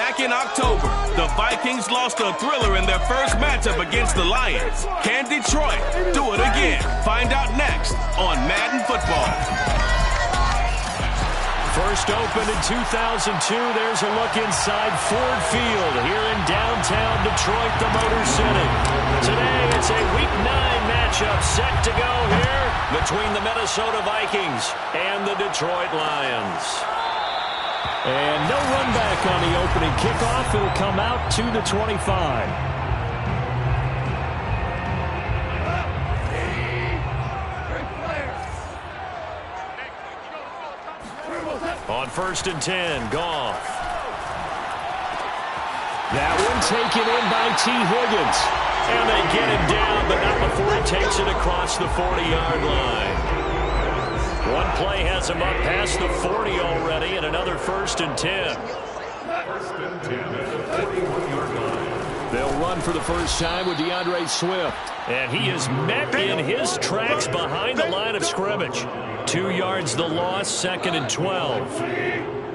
Back in October, the Vikings lost a thriller in their first matchup against the Lions. Can Detroit do it again? Find out next on Madden Football. First opened in 2002. There's a look inside Ford Field here in downtown Detroit, the Motor City. Today, it's a Week 9 matchup set to go here between the Minnesota Vikings and the Detroit Lions. And no run back on the opening kickoff. It'll come out to the 25. On 1st and 10, Goff. That one taken in by T. Higgins. And they get him down, but not before he takes it across the 40-yard line. One play has him up past the 40 already, and another 1st and 10. They'll run for the first time with DeAndre Swift. And he is met in his tracks behind the line of scrimmage. 2 yards the loss, 2nd and 12.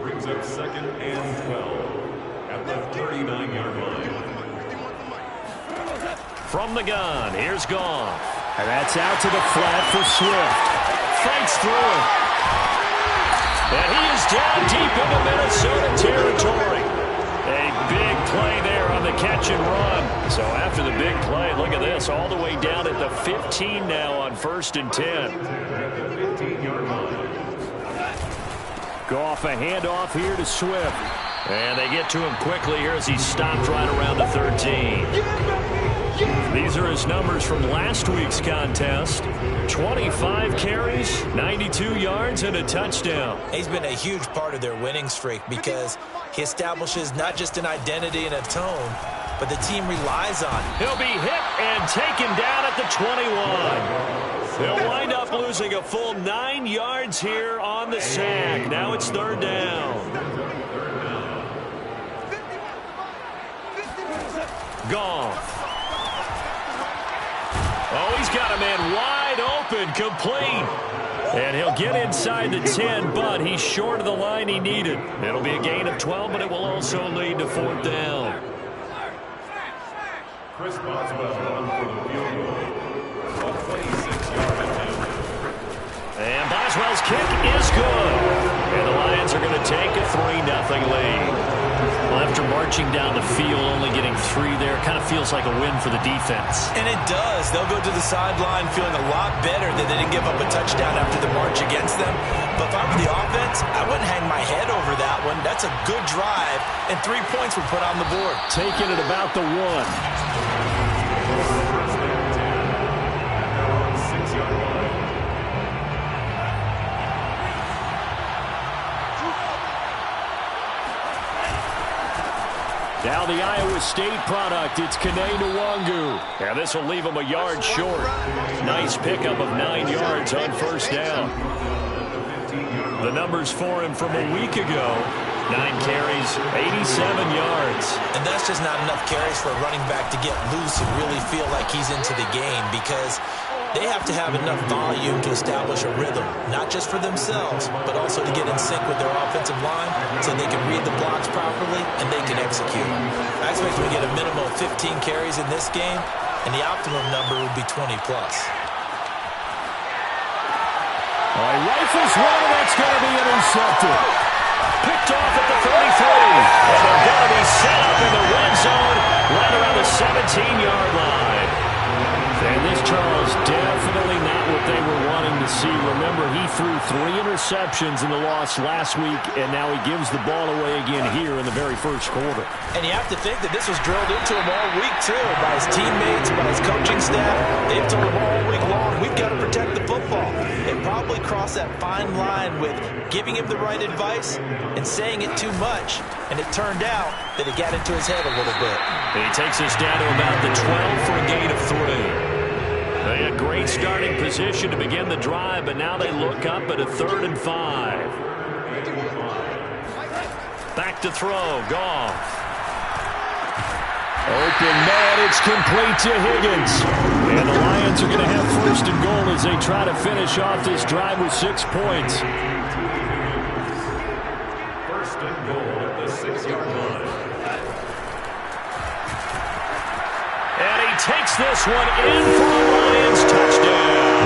Brings up 2nd and 12 at the 39-yard line. From the gun, here's Goff. And that's out to the flat for Swift. Fights through it. And he is down deep into Minnesota territory. A big play there on the catch and run. So after the big play, look at this, all the way down at the 15 now on 1st and 10. Goff, a handoff here to Swift. And they get to him quickly here as he stopped right around the 13. These are his numbers from last week's contest. 25 carries, 92 yards, and a touchdown. He's been a huge part of their winning streak because he establishes not just an identity and a tone, but the team relies on him. He'll be hit and taken down at the 21. They'll wind up losing a full 9 yards here on the sack. Now it's 3rd down. Goff. Oh, he's got a man wide open, complete. And he'll get inside the 10, but he's short of the line he needed. It'll be a gain of 12, but it will also lead to 4th down. Chris Boswell on for the field goal. A 26-yard attempt. And Boswell's kick is good. And the Lions are going to take a 3-0 lead. Well, after marching down the field, only getting 3 there, kind of feels like a win for the defense. And it does. They'll go to the sideline feeling a lot better that they didn't give up a touchdown after the march against them. But if I were the offense, I wouldn't hang my head over that one. That's a good drive, and 3 points were put on the board. Taking it about the 1. Now the Iowa State product, it's Kene Nwangu. And this will leave him a yard short. Nice pickup of 9 yards on 1st down. The numbers for him from a week ago. 9 carries, 87 yards. And that's just not enough carries for a running back to get loose and really feel like he's into the game, because they have to have enough volume to establish a rhythm, not just for themselves, but also to get in sync with their offensive line so they can read the blocks properly and they can execute. I expect we get a minimum of 15 carries in this game, and the optimum number would be 20+. Rifles one, that's going to be intercepted. Picked off at the 33. And they're going to be set up in the red zone right around the 17-yard line. And this, Charles, definitely not what they were wanting to see. Remember, he threw 3 interceptions in the loss last week, and now he gives the ball away again here in the very first quarter. And you have to think that this was drilled into him all week, too, by his teammates, by his coaching staff. They've told him all week long, we've got to protect the football. They probably crossed that fine line with giving him the right advice and saying it too much. And it turned out that it got into his head a little bit. And he takes us down to about the 12 for a gain of 3. They had great starting position to begin the drive, but now they look up at a 3rd and 5. Back to throw, Goff. Open man, it's complete to Higgins. And the Lions are going to have 1st and goal as they try to finish off this drive with 6 points. 1st and goal at the 6-yard line. takes this one in for a Lions touchdown.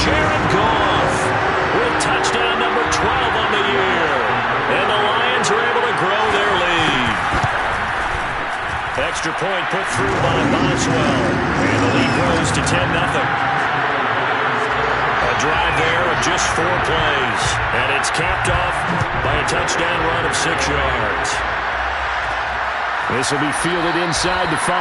Jared Goff with touchdown number 12 on the year. And the Lions are able to grow their lead. Extra point put through by Boswell. And the lead grows to 10-0. A drive there of just 4 plays. And it's capped off by a touchdown run of 6 yards. This will be fielded inside the 5.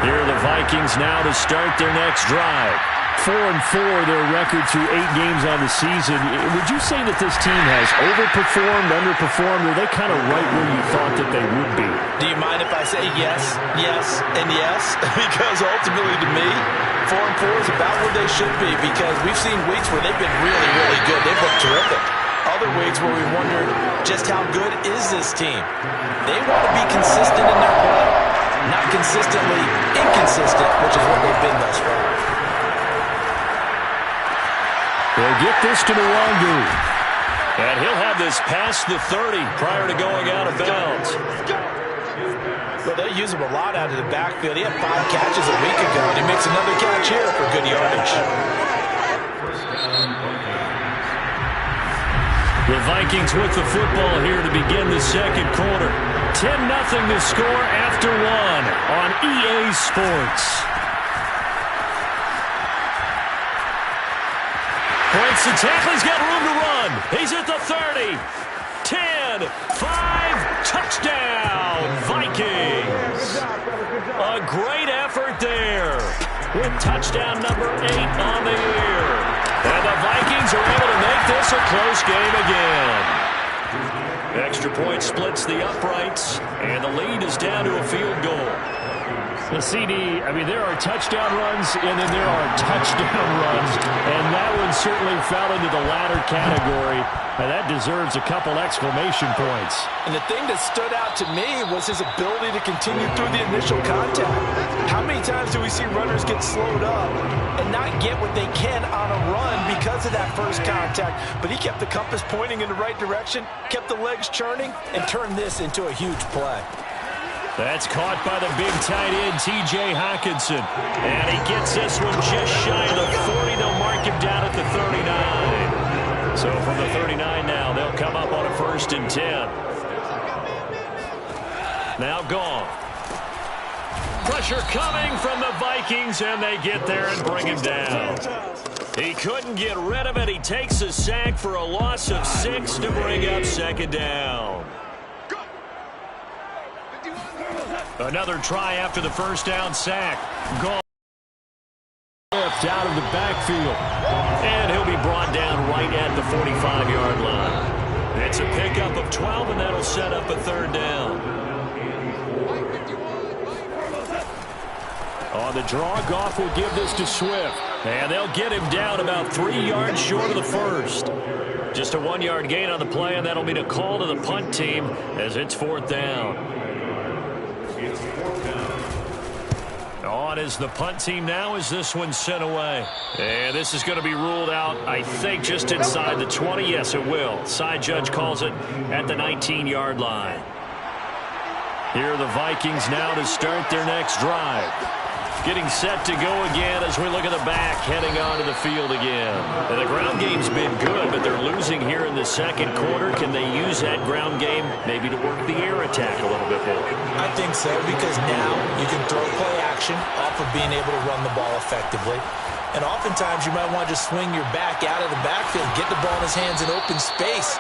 Here are the Vikings now to start their next drive. 4-4, their record through 8 games on the season. Would you say that this team has overperformed, underperformed, or are they kind of right where you thought that they would be? Do you mind if I say yes, yes, and yes? Because ultimately to me, 4-4 is about where they should be, because we've seen weeks where they've been really, really good. They've looked terrific. Other weeks where we wondered just how good is this team. They want to be consistent in their play, not consistently inconsistent, which is what they've been thus far. They'll get this to Nwangu. And he'll have this past the 30 prior to going out of bounds. Well, they use him a lot out of the backfield. He had 5 catches a week ago, and he makes another catch here for good yardage. The Vikings with the football here to begin the second quarter. 10-0 the score after 1 on EA Sports. Breaks the tackle. He's got room to run. He's at the 30. 10, 5, touchdown, Vikings. A great effort there with touchdown number 8 on the year. And the Vikings are able to make this a close game again. Extra point splits the uprights, and the lead is down to a field goal. The CD, I mean, there are touchdown runs, and then there are touchdown runs, and that one certainly fell into the latter category, and that deserves a couple exclamation points. And the thing that stood out to me was his ability to continue through the initial contact. How many times do we see runners get slowed up and not get what they can on a run because of that first contact? But he kept the compass pointing in the right direction, kept the legs churning, and turned this into a huge play. That's caught by the big tight end, T.J. Hockenson. And he gets this one just shy of the 40. They'll mark him down at the 39. So from the 39 now, they'll come up on a 1st and 10. Now gone. Pressure coming from the Vikings, and they get there and bring him down. He couldn't get rid of it. He takes a sack for a loss of 6 to bring up 2nd down. Another try after the 1st down sack. Gone. Out of the backfield. And he'll be brought down right at the 45-yard line. It's a pickup of 12, and that'll set up a 3rd down. On the draw, Goff will give this to Swift. And they'll get him down about 3 yards short of the 1st. Just a 1-yard gain on the play, and that'll mean a call to the punt team as it's 4th down. On is the punt team now as this one's sent away. And this is going to be ruled out, I think, just inside the 20. Yes, it will. Side judge calls it at the 19-yard line. Here are the Vikings now to start their next drive. Getting set to go again as we look at the back, heading onto the field again. And the ground game's been good, but they're losing here in the second quarter. Can they use that ground game maybe to work the air attack a little bit more? I think so, because now you can throw play action off of being able to run the ball effectively. And oftentimes you might want to just swing your back out of the backfield, get the ball in his hands in open space,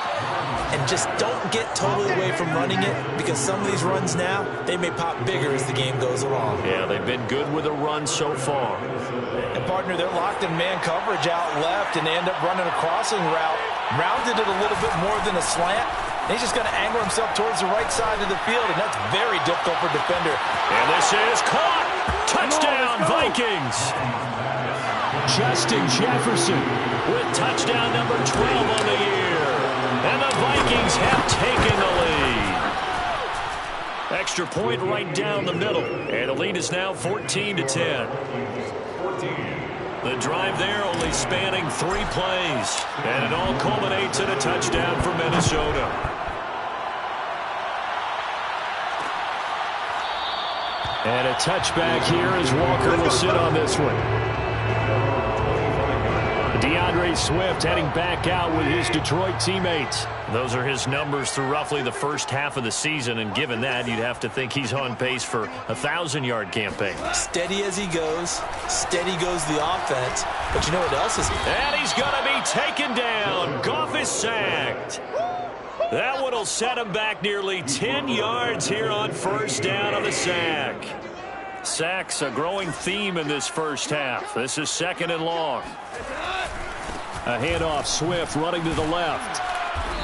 and just don't get totally away from running it, because some of these runs now, they may pop bigger as the game goes along. Yeah, they've been good with a run so far. And partner, they're locked in man coverage out left, and they end up running a crossing route, rounded it a little bit more than a slant. He's just going to angle himself towards the right side of the field, and that's very difficult for a defender. And this is caught. Touchdown, Vikings. Justin Jefferson with touchdown number 12 on the year. And the Vikings have taken the lead. Extra point right down the middle. And the lead is now 14-10. The drive there only spanning 3 plays. And it all culminates in a touchdown for Minnesota. And a touchback here as Walker will sit on this one. DeAndre Swift heading back out with his Detroit teammates. Those are his numbers through roughly the first half of the season, and given that, you'd have to think he's on pace for a 1,000-yard campaign. Steady as he goes. Steady goes the offense. But you know what else is? And he's going to be taken down. Goff is sacked. That one will set him back nearly 10 yards here on first down on the sack. Sacks a growing theme in this first half. This is 2nd and long. A handoff, Swift running to the left.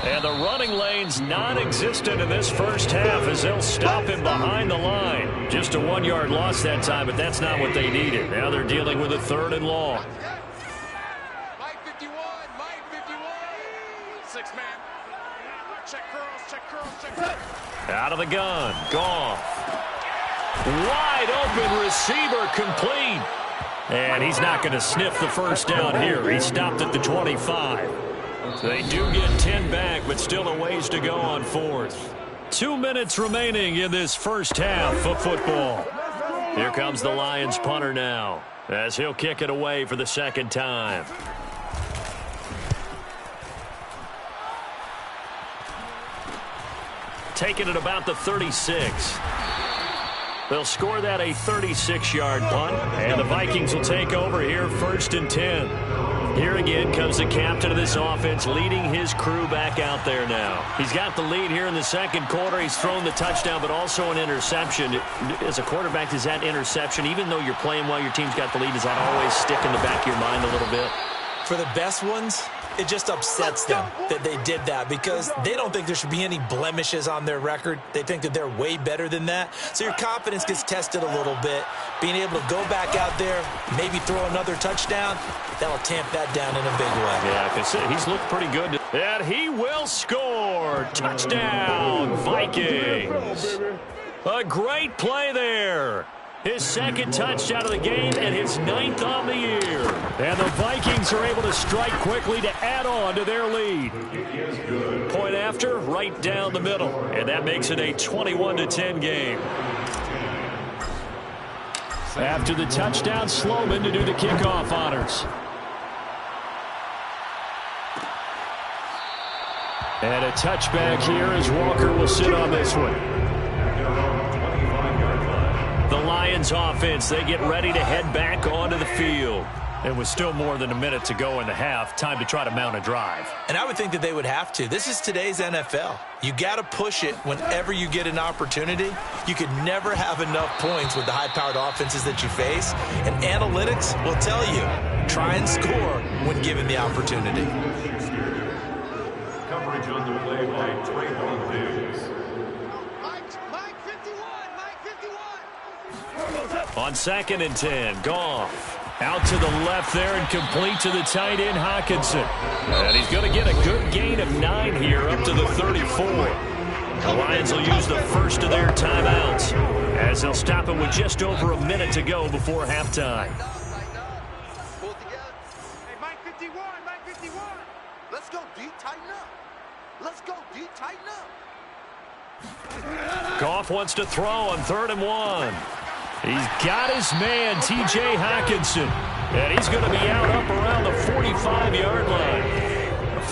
And the running lane's non-existent in this first half as they'll stop him behind the line. Just a 1-yard loss that time, but that's not what they needed. Now they're dealing with a 3rd and long. Mike 51, Mike 51. 6-man. Check curls. Out of the gun, Goff. Wide open receiver, complete. And he's not going to sniff the first down here. He stopped at the 25. They do get 10 back, but still a ways to go on 4th. 2 minutes remaining in this first half of football. Here comes the Lions punter now, as he'll kick it away for the 2nd time. Taking it about the 36. They'll score that a 36-yard punt, and the Vikings will take over here 1st and 10. Here again comes the captain of this offense leading his crew back out there now. He's got the lead here in the 2nd quarter. He's thrown the touchdown, but also an interception. As a quarterback, does that interception, even though you're playing while your team's got the lead, does that always stick in the back of your mind a little bit? For the best ones, it just upsets them that they did that because they don't think there should be any blemishes on their record. They think that they're way better than that. So your confidence gets tested a little bit. Being able to go back out there, maybe throw another touchdown, that'll tamp that down in a big way. Yeah, I can see he's looked pretty good. And he will score. Touchdown, Vikings. A great play there. His 2nd touchdown of the game and his 9th on the year. And the Vikings are able to strike quickly to add on to their lead. Point after, right down the middle. And that makes it a 21-10 game. After the touchdown, Sloman to do the kickoff honors. And a touchback here as Walker will sit on this one. The Lions offense, they get ready to head back onto the field. It was still more than a minute to go in the half. Time to try to mount a drive. And I would think that they would have to. This is today's NFL. You got to push it whenever you get an opportunity. You could never have enough points with the high-powered offenses that you face. And analytics will tell you, try and score when given the opportunity. Coverage on the play by Trayvon Diggs. Mike 51, Mike 51. On 2nd and 10, Goff. Out to the left there and complete to the tight end, Hockenson. And he's going to get a good gain of 9 here up to the 34. The Lions will use the first of their timeouts as they'll stop it with just over a minute to go before halftime. Pull together. Hey, Mike 51, Mike 51. Let's go, D, tighten up. Let's go, D, tighten up. Goff wants to throw on 3rd and 1. He's got his man, T.J. Hockenson. And he's going to be out up around the 45-yard line.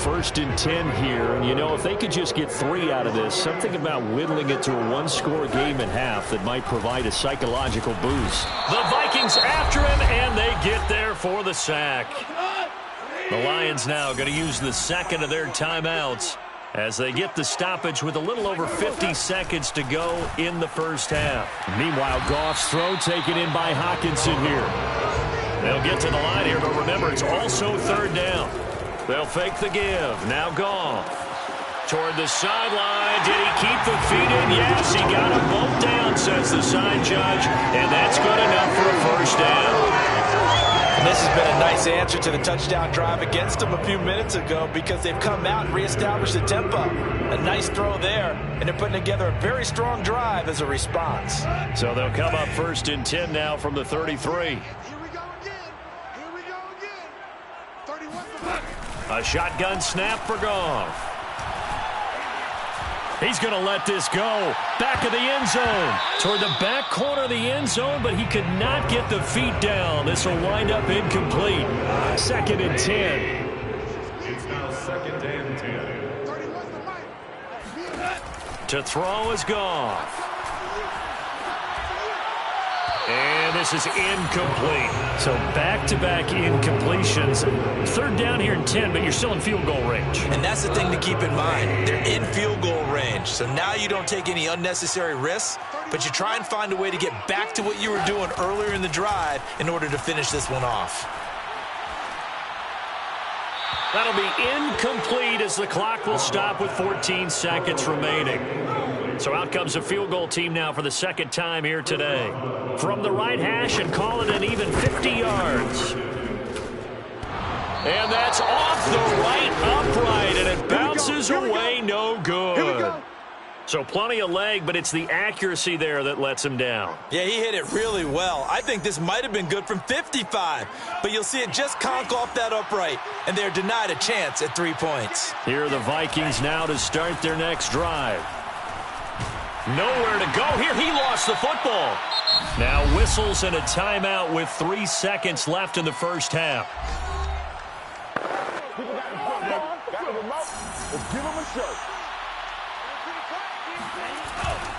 1st and 10 here. And, you know, if they could just get 3 out of this, something about whittling it to a 1-score game at half that might provide a psychological boost. The Vikings after him, and they get there for the sack. The Lions now going to use the 2nd of their timeouts as they get the stoppage with a little over 50 seconds to go in the first half. Meanwhile, Goff's throw taken in by Hockenson here. They'll get to the line here, but remember, it's also 3rd down. They'll fake the give. Now Goff. Toward the sideline. Did he keep the feet in? Yes, he got them both down, says the sign judge. And that's good enough for a first down. And this has been a nice answer to the touchdown drive against them a few minutes ago because they've come out and reestablished the tempo. A nice throw there, and they're putting together a very strong drive as a response. So they'll come up 1st and 10 now from the 33. Here we go again. Here we go again. 31 for Mike. A shotgun snap for Goff. He's going to let this go. Back of the end zone. Toward the back corner of the end zone, but he could not get the feet down. This will wind up incomplete. 2nd and 10. It's now 2nd and 10. To throw is gone. And this is incomplete. So back-to-back incompletions. 3rd down here and 10, but you're still in field goal range. And that's the thing to keep in mind. They're in field goal range. So now you don't take any unnecessary risks, but you try and find a way to get back to what you were doing earlier in the drive in order to finish this one off. That'll be incomplete as the clock will stop with 14 seconds remaining. So out comes a field goal team now for the 2nd time here today. From the right hash and call it an even 50 yards. And that's off the right upright, and it bounces away no good. So plenty of leg, but it's the accuracy there that lets him down. Yeah, he hit it really well. I think this might have been good from 55, but you'll see it just conk off that upright, and they're denied a chance at 3 points. Here are the Vikings now to start their next drive. Nowhere to go here. He lost the football. Now whistles and a timeout with 3 seconds left in the first half.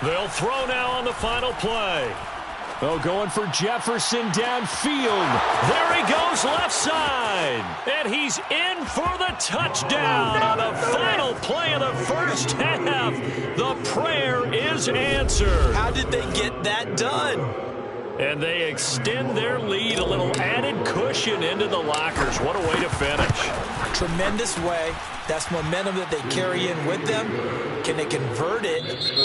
They'll throw now on the final play. Oh, going for Jefferson downfield. There he goes left side. And he's in for the touchdown on the final play of the first half. The prayer is answered. How did they get that done? And they extend their lead, a little added cushion into the lockers. What a way to finish. Tremendous way. That's momentum that they carry in with them. Can they convert it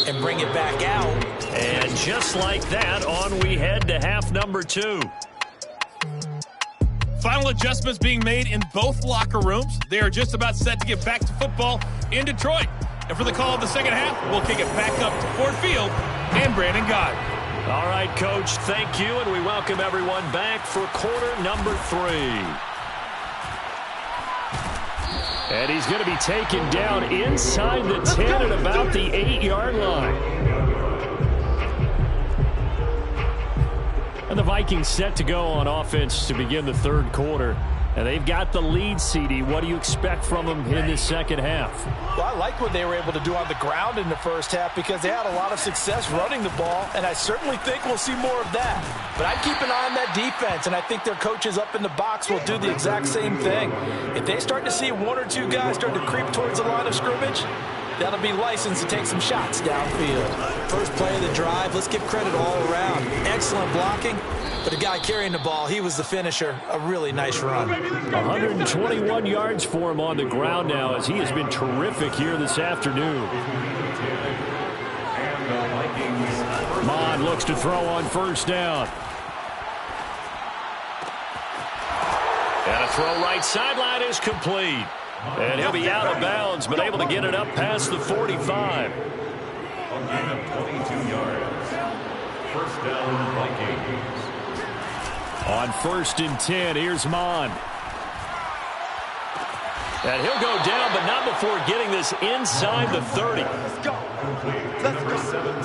and bring it back out? And just like that, on we head to half number 2. Final adjustments being made in both locker rooms. They are just about set to get back to football in Detroit. And for the call of the second half, we'll kick it back up to Ford Field and Brandon Gaudin. All right, Coach, thank you, and we welcome everyone back for quarter number 3. And he's going to be taken down inside the 10 at about the 8-yard line. And the Vikings set to go on offense to begin the 3rd quarter. And they've got the lead, CD. What do you expect from them in this second half? Well, I like what they were able to do on the ground in the first half because they had a lot of success running the ball, and I certainly think we'll see more of that. But I'd keep an eye on that defense, and I think their coaches up in the box will do the exact same thing. If they start to see 1 or 2 guys start to creep towards the line of scrimmage, that'll be licensed to take some shots downfield. First play of the drive, let's give credit all around. Excellent blocking, but the guy carrying the ball, he was the finisher. A really nice run. 121 yards for him on the ground now as he has been terrific here this afternoon. Mond looks to throw on first down. And a throw right sideline is complete. And he'll be out of bounds, but able to get it up past the 45. A gain of 22 yards. First down, Vikings. On 1st and 10, here's Mond. And he'll go down, but not before getting this inside the 30.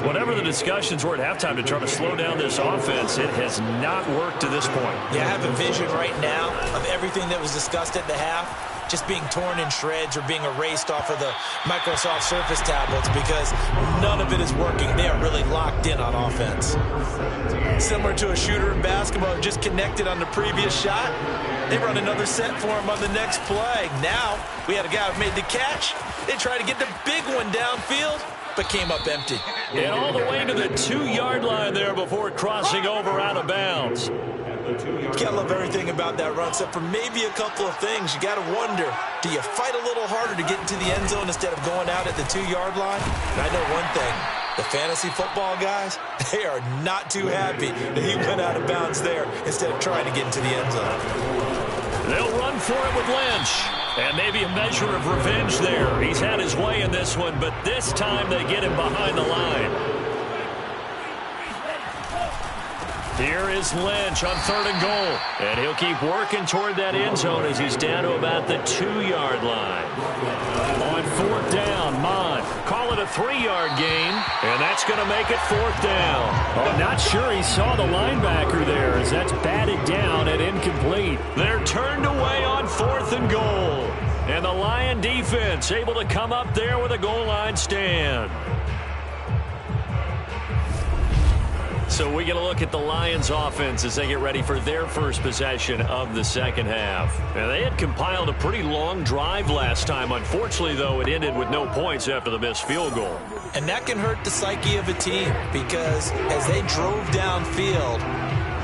Whatever the discussions were at halftime to try to slow down this offense, it has not worked to this point. Yeah, I have a vision right now of everything that was discussed at the half just being torn in shreds or being erased off of the Microsoft Surface tablets because none of it is working. They are really locked in on offense. Similar to a shooter in basketball who just connected on the previous shot. They run another set for him on the next play. Now, we had a guy who made the catch. They tried to get the big one downfield, but came up empty. And all the way to the 2-yard line there before crossing over out of bounds. You gotta love everything about that run, except for maybe a couple of things. You gotta wonder, do you fight a little harder to get into the end zone instead of going out at the 2-yard line? And I know one thing. The fantasy football guys, they are not too happy that he went out of bounds there instead of trying to get into the end zone. They'll run for it with Lynch. And maybe a measure of revenge there. He's had his way in this one, but this time they get him behind the line. Here is Lynch on 3rd and goal. And he'll keep working toward that end zone as he's down to about the 2-yard line. On 4th down, Mond. Call it a 3-yard gain, and that's going to make it 4th down. Oh, not sure he saw the linebacker there as that's batted down and incomplete. They're turned away on 4th and goal. And the Lion defense able to come up there with a goal line stand. So we get a look at the Lions offense as they get ready for their first possession of the second half. And they had compiled a pretty long drive last time. Unfortunately, though, it ended with no points after the missed field goal. And that can hurt the psyche of a team because as they drove downfield,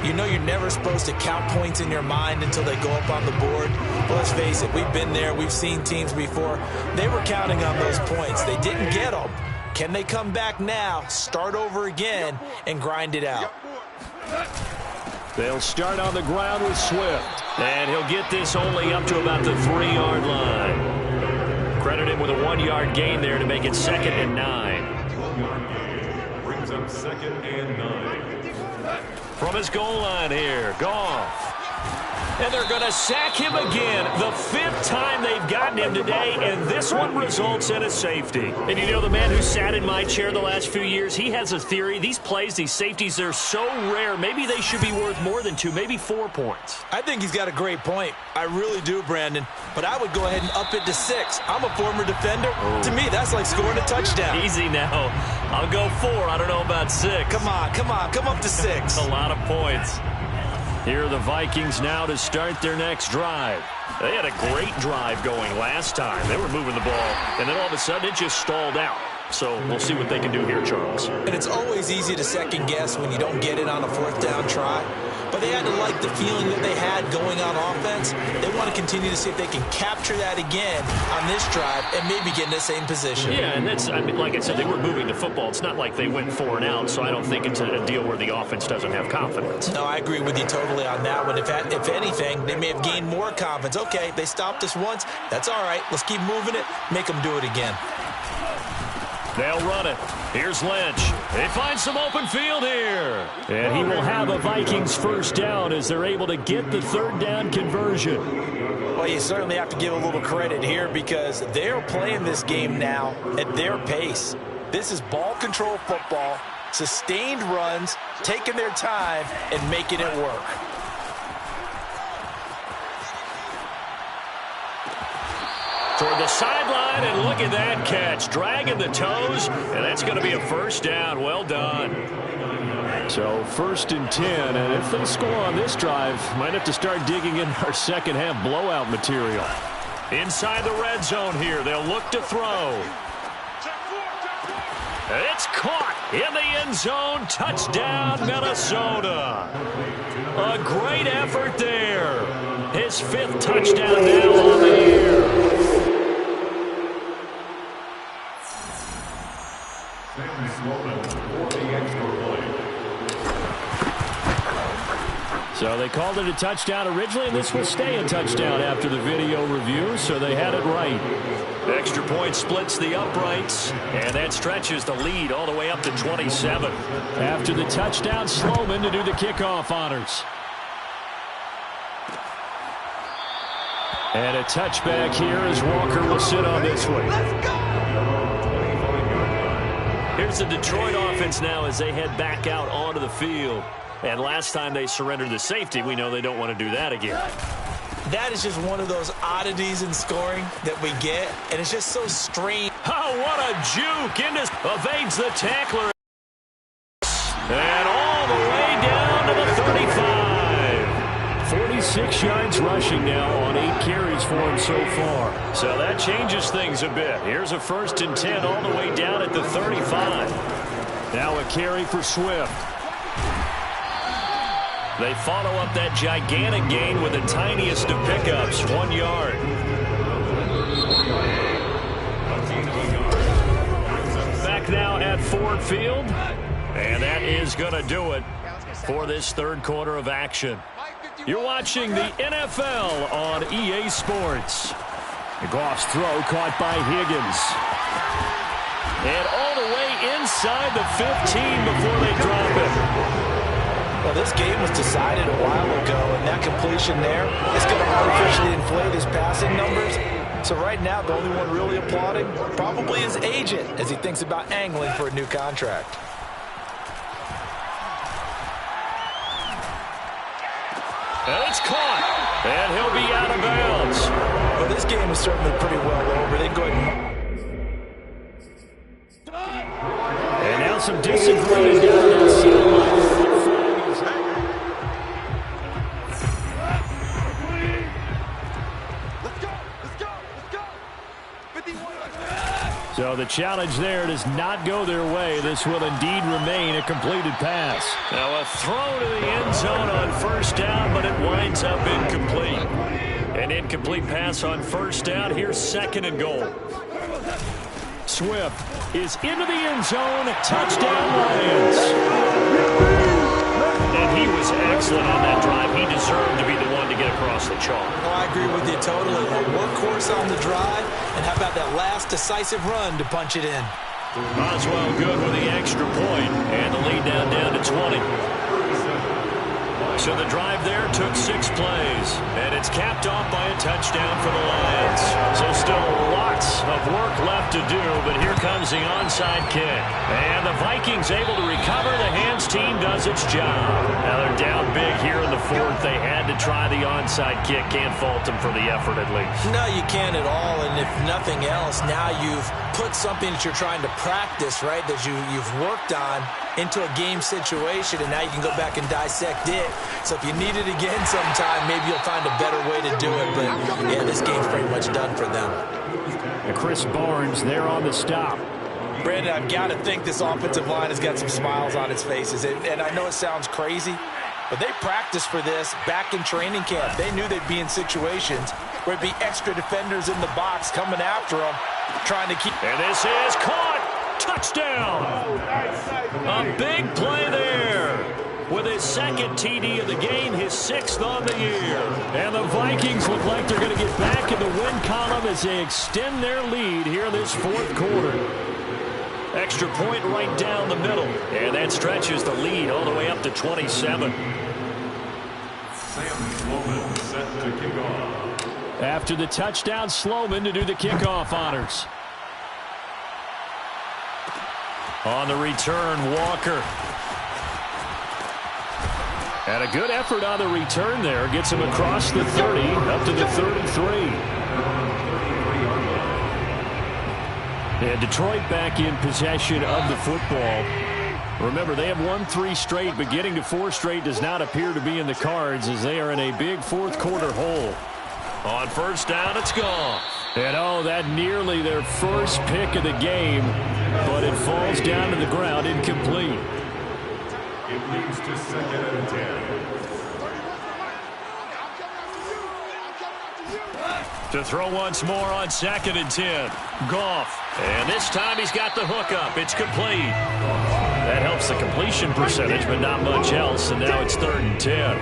you know you're never supposed to count points in your mind until they go up on the board. But let's face it, we've been there. We've seen teams before. They were counting on those points. They didn't get them. Can they come back now, start over again, and grind it out? They'll start on the ground with Swift. And he'll get this only up to about the 3-yard line. Credit him with a 1-yard gain there to make it 2nd and 9. 2-yard gain brings up 2nd and 9. From his goal line here, Goff. And they're going to sack him again. The 5th time they've gotten him today, and this one results in a safety. And you know, the man who sat in my chair the last few years, he has a theory. These plays, these safeties, they're so rare. Maybe they should be worth more than 2, maybe 4 points. I think he's got a great point. I really do, Brandon. But I would go ahead and up it to 6. I'm a former defender. Oh. To me, that's like scoring a touchdown. Easy now. I'll go 4. I don't know about 6. Come on. Come up to 6. That's a lot of points. Here are the Vikings now to start their next drive. They had a great drive going last time. They were moving the ball, and then all of a sudden it just stalled out. So we'll see what they can do here, Charles. And it's always easy to second guess when you don't get it on a 4th down try. But they had to like the feeling that they had going on offense. They want to continue to see if they can capture that again on this drive and maybe get in the same position. Yeah, and that's, I mean, like I said, they were moving the football. It's not like they went 4 and out, so I don't think it's a deal where the offense doesn't have confidence. No, I agree with you totally on that one. If anything, they may have gained more confidence. Okay, they stopped us once. That's all right. Let's keep moving it. Make them do it again. They'll run it. Here's Lynch. They find some open field here. And he will have a Vikings first down as they're able to get the 3rd down conversion. Well, you certainly have to give a little credit here because they're playing this game now at their pace. This is ball control football, sustained runs, taking their time, and making it work. Toward the sideline, and look at that catch. Dragging the toes, and that's going to be a first down. Well done. So 1st and 10, and if they score on this drive, might have to start digging in our second half blowout material. Inside the red zone here, they'll look to throw. It's caught in the end zone. Touchdown, Minnesota. A great effort there. His 5th touchdown now on the year. So they called it a touchdown originally, and this will stay a touchdown after the video review, so they had it right. Extra point splits the uprights, and that stretches the lead all the way up to 27. After the touchdown, Sloman to do the kickoff honors. And a touchback here as Walker will sit on this one. Here's the Detroit offense now as they head back out onto the field. And last time they surrendered the safety, we know they don't want to do that again. That is just one of those oddities in scoring that we get, and it's just so strange. Oh, what a juke! Evades the tackler. And all the way down to the 35. 46 yards rushing now on 8 carries for him so far. So that changes things a bit. Here's a 1st and 10 all the way down at the 35. Now a carry for Swift. They follow up that gigantic gain with the tiniest of pickups, 1 yard. Back now at Ford Field, and that is going to do it for this 3rd quarter of action. You're watching the NFL on EA Sports. Goff's throw caught by Higgins. And all the way inside the 15 before they drop it. Well, this game was decided a while ago, and that completion there is going to artificially inflate his passing numbers. So right now, the only one really applauding probably his agent as he thinks about angling for a new contract. And it's caught, and he'll be out of bounds. Well, this game is certainly pretty well over. They go ahead and now some disagreement down that sideline. So the challenge there does not go their way. This will indeed remain a completed pass. Now a throw to the end zone on first down, but it winds up incomplete. An incomplete pass on first down. Here's second and goal. Swift is into the end zone. Touchdown, Lions. And he was excellent on that drive. He deserved to be the one to get across the chalk. Oh, I agree with you totally. A workhorse on the drive, and how about that last decisive run to punch it in? Boswell good with the extra point, and the lead down to 20. So the drive there took 6 plays, and it's capped off by a touchdown for the Lions. So still lots of work left to do, but here comes the onside kick. And the Vikings able to recover. The hands team does its job. Now they're down big here in the fourth. They had to try the onside kick. Can't fault them for the effort at least. No, you can't at all, and if nothing else, now you've put something that you're trying to practice, right, that you've worked on into a game situation, and now you can go back and dissect it. So if you need it again sometime, maybe you'll find a better way to do it. But, yeah, this game's pretty much done for them. And Chris Barnes there on the stop. Brandon, I've got to think this offensive line has got some smiles on its faces. And I know it sounds crazy, but they practiced for this back in training camp. They knew they'd be in situations where it'd be extra defenders in the box coming after them, trying to keep. And this is caught. Touchdown. A big play there. With his second TD of the game, his 6th on the year. And the Vikings look like they're going to get back in the win column as they extend their lead here in this fourth quarter. Extra point right down the middle. And that stretches the lead all the way up to 27. Sam Sloman set to kick off. After the touchdown, Sloman to do the kickoff honors. On the return, Walker. And a good effort on the return there. Gets him across the 30, up to the 33. And Detroit back in possession of the football. Remember, they have won 3 straight, but getting to 4 straight does not appear to be in the cards as they are in a big fourth quarter hole. On first down, it's gone. And oh, that nearly their first pick of the game, but it falls down to the ground incomplete. It leads to 2nd and 10. To throw once more on 2nd and 10. Goff. And this time he's got the hook up. It's complete. That helps the completion percentage, but not much else. And now it's 3rd and 10.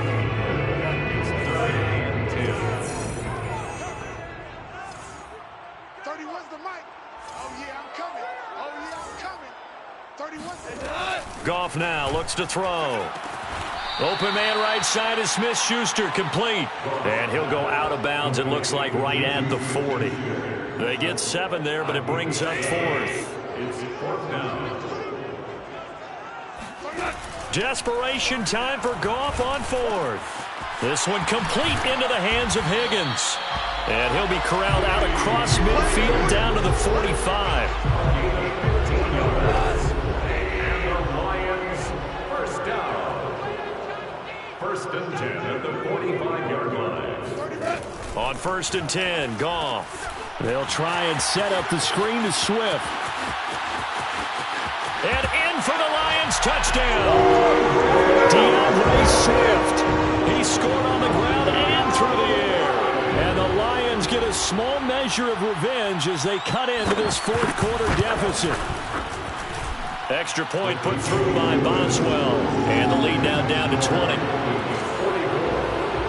31's the mic. Oh, yeah, I'm coming. Oh, yeah, I'm coming. 31's the mic. Goff now looks to throw. Open man right side is Smith-Schuster, complete. And he'll go out of bounds, it looks like, right at the 40. They get 7 there, but it brings up 4th. It's 4th down. Desperation time for Goff on 4th. This one complete into the hands of Higgins. And he'll be corralled out across midfield down to the 45. First and 10 at the 45-yard line. On 1st and 10, Goff. They'll try and set up the screen to Swift. And in for the Lions, touchdown. DeAndre Swift. He scored on the ground and through the air. And the Lions get a small measure of revenge as they cut into this fourth quarter deficit. Extra point put through by Boswell. And the lead now down to 20.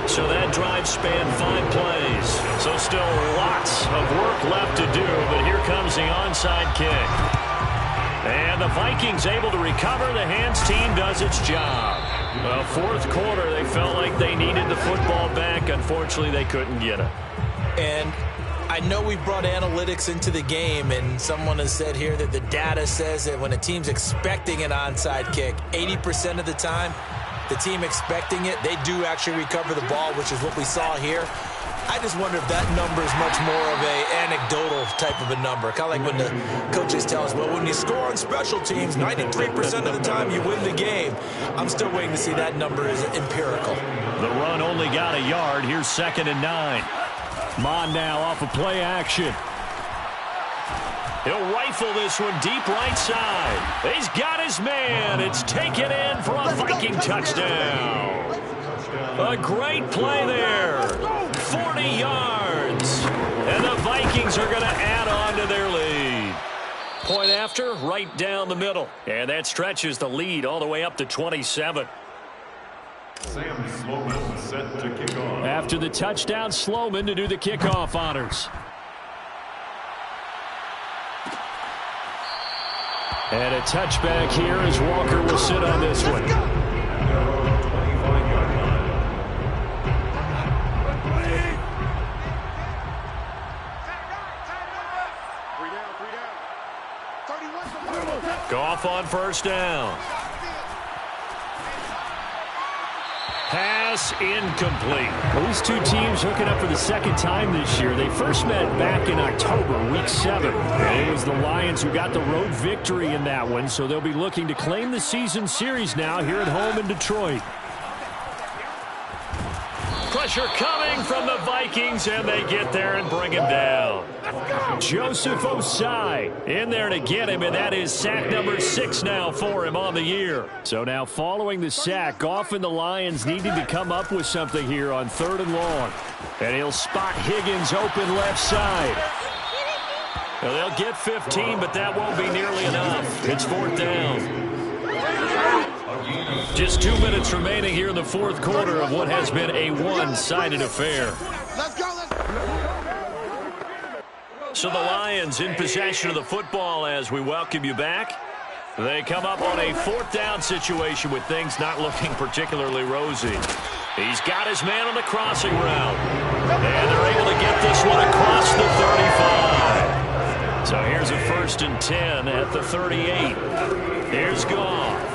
So that drive spanned 5 plays. So still lots of work left to do, but here comes the onside kick. And the Vikings able to recover. The hands team does its job. Well, fourth quarter, they felt like they needed the football back. Unfortunately, they couldn't get it. And I know we brought analytics into the game, and someone has said here that the data says that when a team's expecting an onside kick, 80% of the time, the team expecting it, they do actually recover the ball, which is what we saw here. I just wonder if that number is much more of an anecdotal type of a number. Kind of like when the coaches tell us, well, when you score on special teams, 93% of the time you win the game. I'm still waiting to see that number is empirical. The run only got a yard. Here's 2nd and 9. Mond now off of play action. He'll rifle this one deep right side. He's got his man. It's taken in for a Viking touchdown. A great play there. 40 yards. And the Vikings are going to add on to their lead. Point after, right down the middle. And that stretches the lead all the way up to 27. Sam Sloman set to kick off. After the touchdown, Sloman to do the kickoff honors. And a touchback here as Walker will sit on this one. 25-yard line. Goff on first down. Pass incomplete. These two teams hooking up for the second time this year. They first met back in October, week 7. And it was the Lions who got the road victory in that one, so they'll be looking to claim the season series now here at home in Detroit. Pressure coming from the Vikings, and they get there and bring him down. Joseph Osai in there to get him, and that is sack number 6 now for him on the year. So now following the sack, Goff and the Lions needing to come up with something here on 3rd and long. And he'll spot Higgins open left side. Well, they'll get 15, but that won't be nearly enough. It's 4th down. Just 2 minutes remaining here in the fourth quarter of what has been a one-sided affair. Let's go. So the Lions in possession of the football as we welcome you back. They come up on a 4th down situation with things not looking particularly rosy. He's got his man on the crossing route. And they're able to get this one across the 35. So here's a 1st and 10 at the 38. Here's Goff.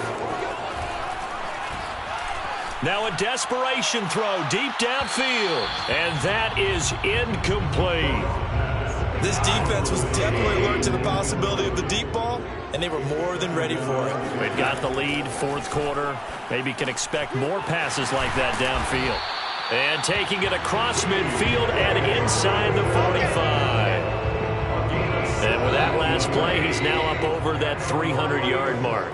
Now a desperation throw deep downfield. And that is incomplete. This defense was definitely alert to the possibility of the deep ball, and they were more than ready for it. They've got the lead, fourth quarter. Maybe can expect more passes like that downfield. And taking it across midfield and inside the 45. And with that last play, he's now up over that 300-yard mark.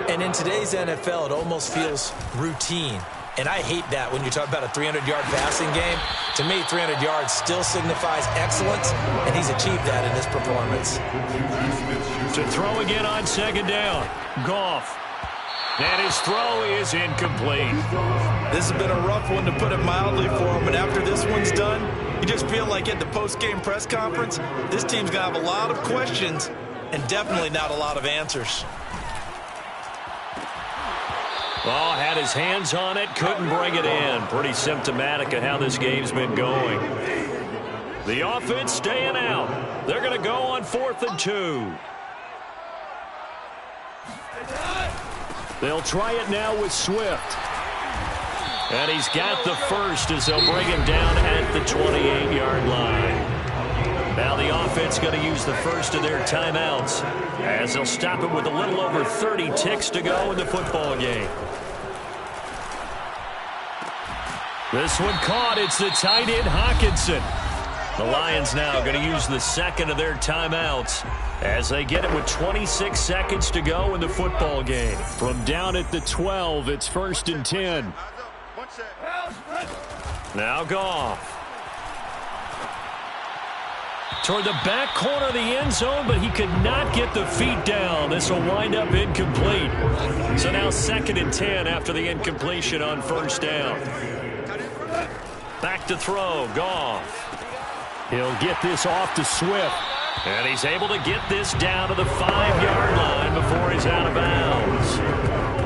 And in today's NFL, it almost feels routine. And I hate that when you talk about a 300-yard passing game. To me, 300 yards still signifies excellence, and he's achieved that in this performance. To throw again on 2nd down. Goff. And his throw is incomplete. This has been a rough one, to put it mildly, for him. But after this one's done, you just feel like at the post-game press conference, this team's going to have a lot of questions and definitely not a lot of answers. Oh, had his hands on it, couldn't bring it in. Pretty symptomatic of how this game's been going. The offense staying out. They're going to go on 4th and 2. They'll try it now with Swift. And he's got the first as they'll bring him down at the 28-yard line. Now the offense going to use the first of their timeouts as they'll stop it with a little over 30 ticks to go in the football game. This one caught. It's the tight end Hockenson. The Lions now going to use the second of their timeouts as they get it with 26 seconds to go in the football game. From down at the 12, it's 1st and 10. Now Goff. Toward the back corner of the end zone, but he could not get the feet down. This will wind up incomplete. So now 2nd and 10 after the incompletion on 1st down. Back to throw, Goff. He'll get this off to Swift. And he's able to get this down to the 5-yard line before he's out of bounds.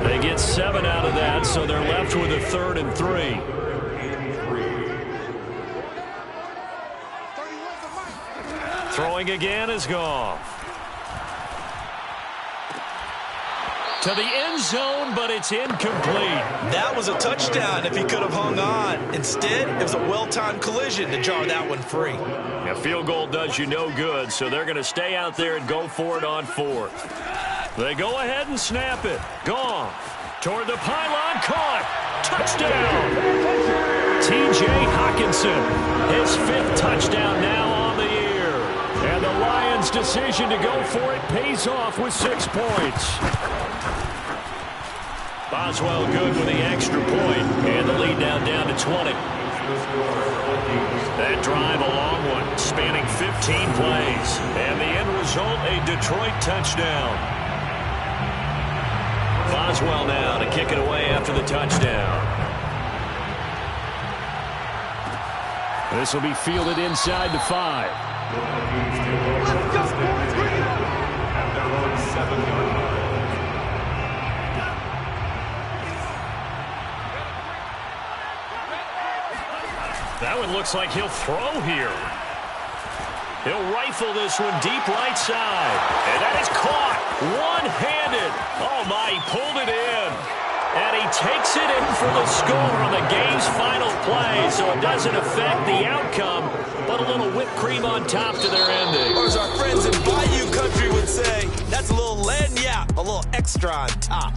They get 7 out of that, so they're left with a 3rd and 3. Throwing again is Goff. To the end zone, but it's incomplete. That was a touchdown if he could have hung on. Instead, it was a well-timed collision to jar that one free. A field goal does you no good, so they're going to stay out there and go for it on 4th. They go ahead and snap it. Goff toward the pylon, caught. Touchdown. T.J. Hockenson, his 5th touchdown now on the year. And the Lions' decision to go for it pays off with 6 points. Boswell good with the extra point, and the lead down to 20. That drive, a long one, spanning 15 plays. And the end result, a Detroit touchdown. Boswell now to kick it away after the touchdown. This will be fielded inside the 5. Let's go, boys. Bring it on. At their own 7-yard line. That one looks like he'll throw here. He'll rifle this one deep right side. And that is caught one-handed. Oh, my, he pulled it in. And he takes it in for the score on the game's final play, so it doesn't affect the outcome, but a little whipped cream on top to their ending. Or as our friends in Bayou Country would say, that's a little lagniappe, a little extra on top.